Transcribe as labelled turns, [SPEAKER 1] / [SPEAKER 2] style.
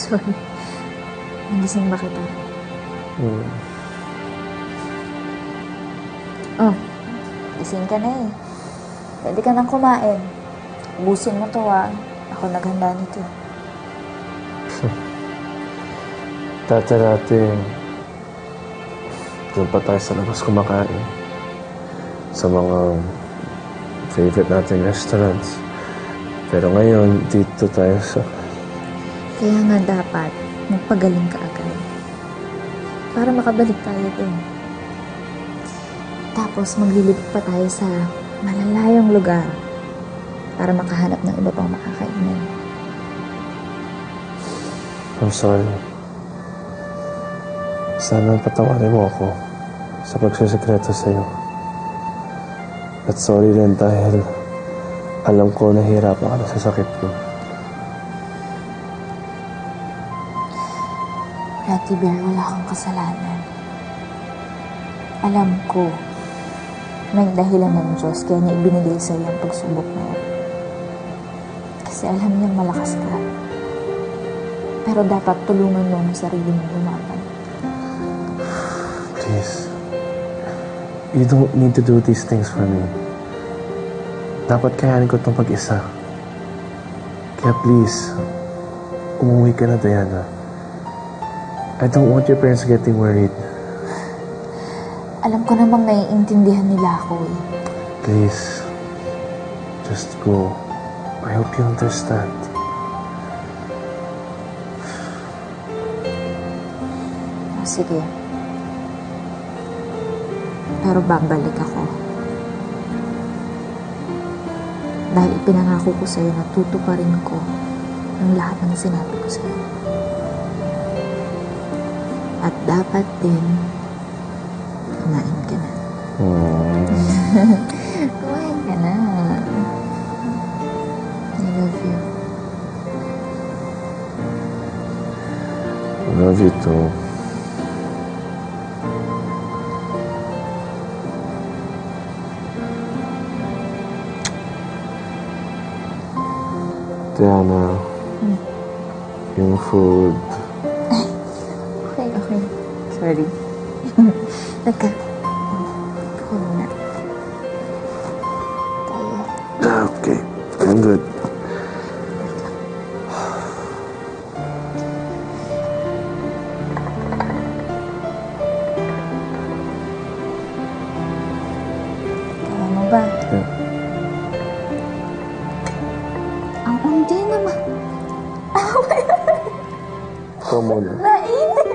[SPEAKER 1] Sorry. Nagising ba kita? Oh, gising ka na eh. Pwede ka nang kumain. Ubusin mo to Ako naghanda nito.
[SPEAKER 2] Dati, doon pa tayo sa labas kumakain. Sa mga favorite nating restaurants. Pero ngayon, dito tayo sa...
[SPEAKER 1] Kaya nga dapat, magpagaling ka agad. Para makabalik tayo dun. Tapos maglilibot pa tayo sa malalayong lugar para makahanap ng iba pang makakainan.
[SPEAKER 2] I'm sorry. Sana patawarin mo ako sa pagsisikreto sa'yo. At sorry rin dahil alam ko nahihirapan ka na sa sakit ko.
[SPEAKER 1] Ratty Bear, wala kang kasalanan. Alam ko, may dahilan ng Diyos kaya niya ibinigay sa'yo ang pagsubok na yan. Kasi alam niyang malakas ka. Pero dapat tulungan mo ang sarili mo lumaban.
[SPEAKER 2] Please. You don't need to do these things for me. Dapat kayanin ko itong pag-isa. Kaya please, umuwi ka na, Diana. I don't want your parents getting worried.
[SPEAKER 1] Alam ko namang naiintindihan nila ako eh.
[SPEAKER 2] Please, just go. I hope you understand.
[SPEAKER 1] Sige. Pero babalik ako. Dahil ipinangako ko sa'yo na tutuparin ko ang lahat ng sinabi ko sa'yo. At dapat din kumain ka na. Kumain ka na. I love you.
[SPEAKER 2] I love you too. Diana, yung food.
[SPEAKER 1] Okay. Sorry. Teka. Ako muna. Tayo.
[SPEAKER 2] Okay, I'm good.
[SPEAKER 1] Kaya mo ba?
[SPEAKER 2] Yeah.
[SPEAKER 1] Ang undi naman.
[SPEAKER 2] Ikaw muna.
[SPEAKER 1] Nainit!